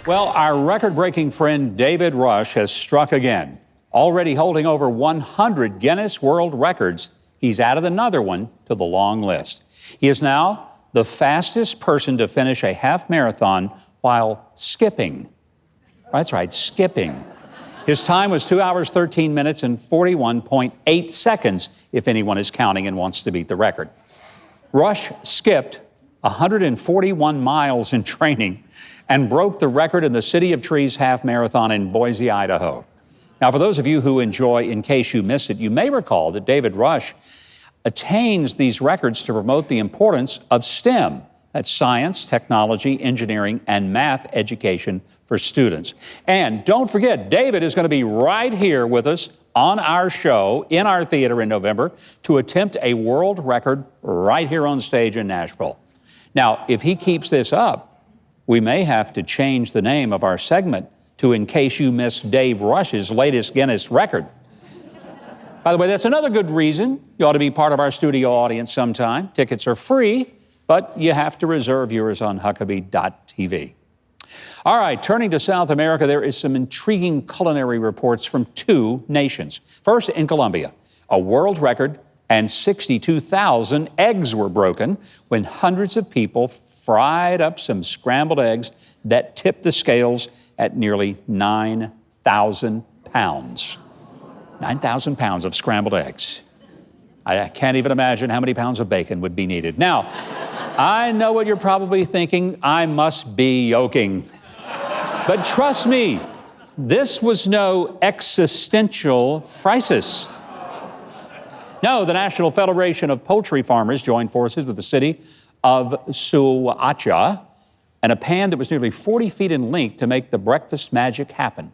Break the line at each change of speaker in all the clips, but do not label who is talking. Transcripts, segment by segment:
Well, our record-breaking friend David Rush has struck again. Already holding over 100 Guinness World Records, he's added another one to the long list. He is now the fastest person to finish a half marathon while skipping. That's right, skipping. His time was 2 hours, 13 minutes, and 41.8 seconds, if anyone is counting and wants to beat the record. Rush skipped 141 miles in training and broke the record in the City of Trees half marathon in Boise, Idaho. Now, for those of you who enjoy In Case You Missed It, you may recall that David Rush attains these records to promote the importance of STEM. That's science, technology, engineering, and math education for students. And don't forget, David is going to be right here with us on our show, in our theater in November, to attempt a world record right here on stage in Nashville. Now, if he keeps this up, we may have to change the name of our segment to In Case You Missed Dave Rush's latest Guinness record. By the way, that's another good reason you ought to be part of our studio audience sometime. Tickets are free, but you have to reserve yours on Huckabee.tv. All right, turning to South America, there is some intriguing culinary reports from two nations. First, in Colombia, a world record and 62,000 eggs were broken when hundreds of people fried up some scrambled eggs that tipped the scales at nearly 9,000 pounds. 9,000 pounds of scrambled eggs. I can't even imagine how many pounds of bacon would be needed. Now, I know what you're probably thinking. I must be joking. But trust me, this was no existential crisis. No, the National Federation of Poultry Farmers joined forces with the city of Suacha and a pan that was nearly 40 feet in length to make the breakfast magic happen.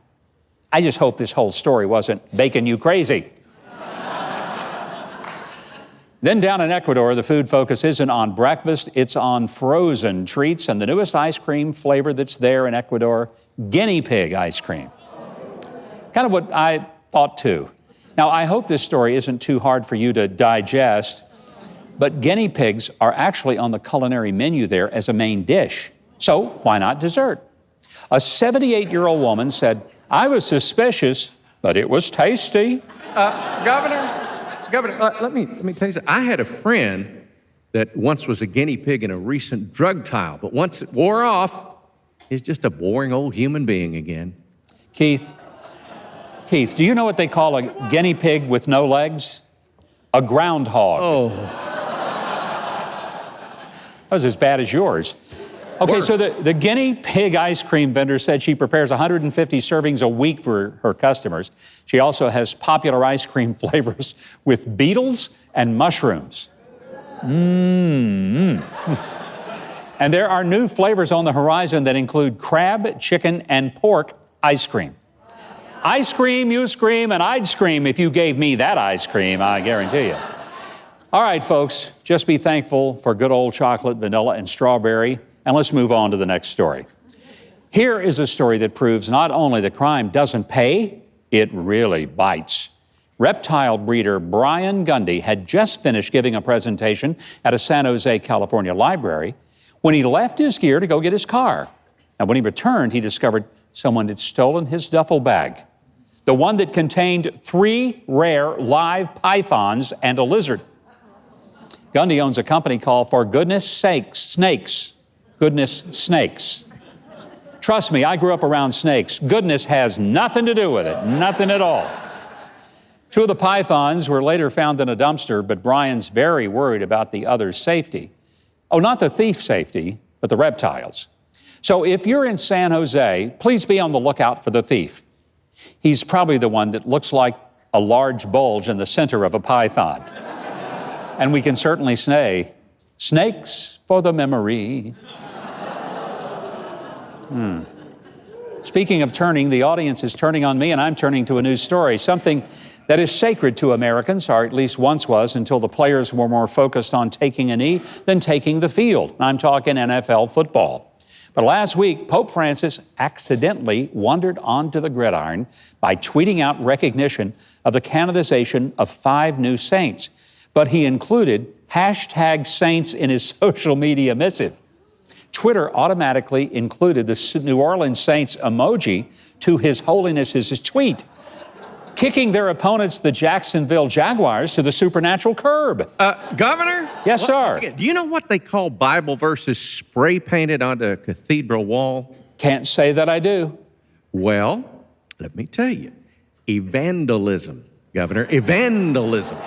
I just hope this whole story wasn't baking you crazy. Then down in Ecuador, the food focus isn't on breakfast, it's on frozen treats, and the newest ice cream flavor that's there in Ecuador, guinea pig ice cream. Kind of what I thought too. Now, I hope this story isn't too hard for you to digest, but guinea pigs are actually on the culinary menu there as a main dish. So why not dessert? A 78-year-old woman said, "I was suspicious, but it was tasty."
Governor, let me tell you something. I had a friend that once was a guinea pig in a recent drug trial, but once it wore off, he's just a boring old human being again.
Keith, do you know what they call a guinea pig with no legs? A groundhog.
Oh.
That was as bad as yours. Okay,
Worse.
so the guinea pig ice cream vendor said she prepares 150 servings a week for her customers. She also has popular ice cream flavors with beetles and mushrooms. And there are new flavors on the horizon that include crab, chicken, and pork ice cream. Ice cream, you scream, and I'd scream if you gave me that ice cream, I guarantee you. All right, folks, just be thankful for good old chocolate, vanilla, and strawberry, and let's move on to the next story. Here is a story that proves not only that crime doesn't pay, it really bites. Reptile breeder Brian Gundy had just finished giving a presentation at a San Jose, California library when he left his gear to go get his car. And when he returned, he discovered someone had stolen his duffel bag, the one that contained 3 rare live pythons and a lizard. Gundy owns a company called For Goodness Sakes Snakes. Goodness Snakes. Trust me, I grew up around snakes. Goodness has nothing to do with it, nothing at all. 2 of the pythons were later found in a dumpster, but Brian's very worried about the other's safety. Oh, not the thief's safety, but the reptiles. So if you're in San Jose, please be on the lookout for the thief. He's probably the one that looks like a large bulge in the center of a python. And we can certainly say, snakes for the memory. Speaking of turning, the audience is turning on me, and I'm turning to a news story, something that is sacred to Americans, or at least once was, until the players were more focused on taking a knee than taking the field. I'm talking NFL football. But last week, Pope Francis accidentally wandered onto the gridiron by tweeting out recognition of the canonization of 5 new saints. But he included #saints in his social media missive. Twitter automatically included the New Orleans Saints emoji to His Holiness's tweet, kicking their opponents, the Jacksonville Jaguars, to the supernatural curb.
Governor?
Yes, sir.
Do you know what they call Bible verses spray painted onto a cathedral wall?
Can't say that I do.
Well, let me tell you, evangelism, Governor, evangelism.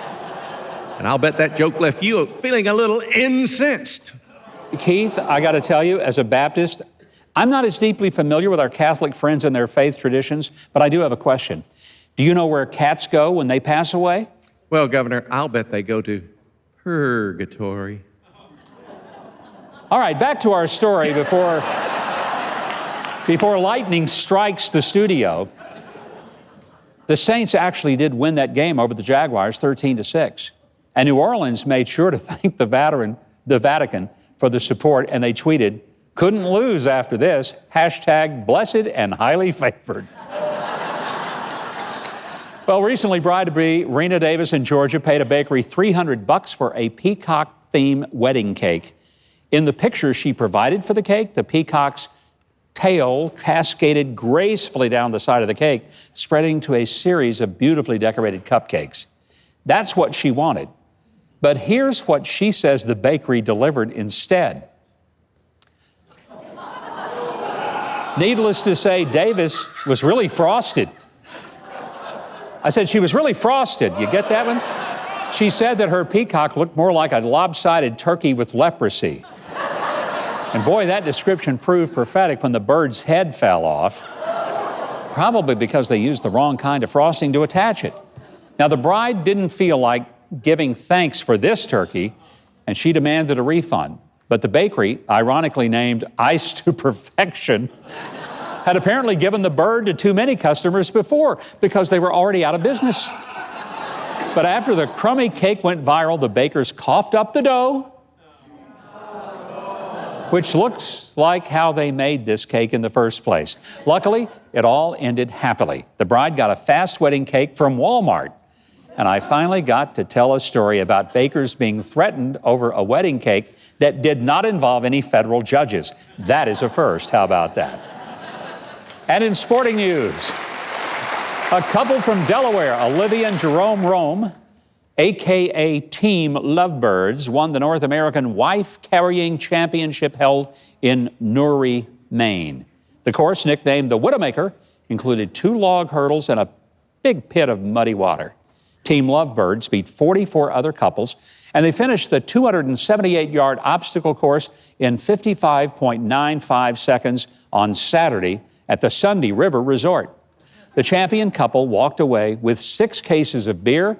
And I'll bet that joke left you feeling a little incensed.
Keith, I got to tell you, as a Baptist, I'm not as deeply familiar with our Catholic friends and their faith traditions, but I do have a question. Do you know where cats go when they pass away?
Well, Governor, I'll bet they go to purgatory.
All right, back to our story before lightning strikes the studio. The Saints actually did win that game over the Jaguars 13-6. And New Orleans made sure to thank the Vatican for the support, and they tweeted, "Couldn't lose after this, #blessed and highly favored." Well, recently, bride-to-be Rena Davis in Georgia paid a bakery $300 for a peacock-themed wedding cake. In the picture she provided for the cake, the peacock's tail cascaded gracefully down the side of the cake, spreading to a series of beautifully decorated cupcakes. That's what she wanted. But here's what she says the bakery delivered instead. Needless to say, Davis was really frosted. I said she was really frosted. You get that one? She said that her peacock looked more like a lopsided turkey with leprosy. And boy, that description proved prophetic when the bird's head fell off, probably because they used the wrong kind of frosting to attach it. Now, the bride didn't feel like giving thanks for this turkey, and she demanded a refund. But the bakery, ironically named Ice to Perfection, had apparently given the bird to too many customers before because they were already out of business. But after the crummy cake went viral, the bakers coughed up the dough, which looks like how they made this cake in the first place. Luckily, it all ended happily. The bride got a fast wedding cake from Walmart. And I finally got to tell a story about bakers being threatened over a wedding cake that did not involve any federal judges. That is a first. How about that? And in sporting news, a couple from Delaware, Olivia and Jerome Rome, a.k.a. Team Lovebirds, won the North American Wife Carrying Championship held in Newry, Maine. The course, nicknamed the Widowmaker, included 2 log hurdles and a big pit of muddy water. Team Lovebirds beat 44 other couples, and they finished the 278-yard obstacle course in 55.95 seconds on Saturday at the Sunday River Resort. The champion couple walked away with 6 cases of beer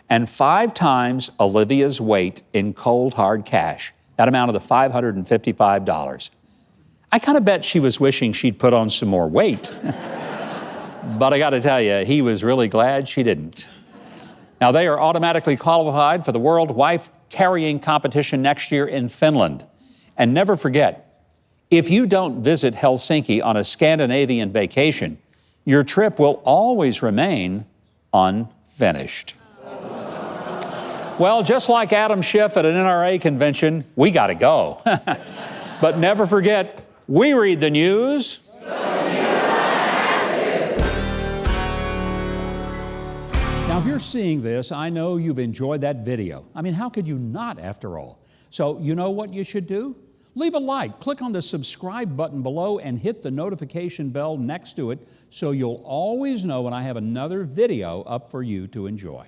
and 5 times Olivia's weight in cold, hard cash. That amounted to $555. I kind of bet she was wishing she'd put on some more weight. But I got to tell you, he was really glad she didn't. Now, they are automatically qualified for the World Wife Carrying Competition next year in Finland. And never forget, if you don't visit Helsinki on a Scandinavian vacation, your trip will always remain unfinished. Well, just like Adam Schiff at an NRA convention, we got to go. But never forget, we read the news. Now, if you're seeing this, I know you've enjoyed that video. I mean, how could you not, after all? So, you know what you should do? Leave a like, click on the subscribe button below, and hit the notification bell next to it so you'll always know when I have another video up for you to enjoy.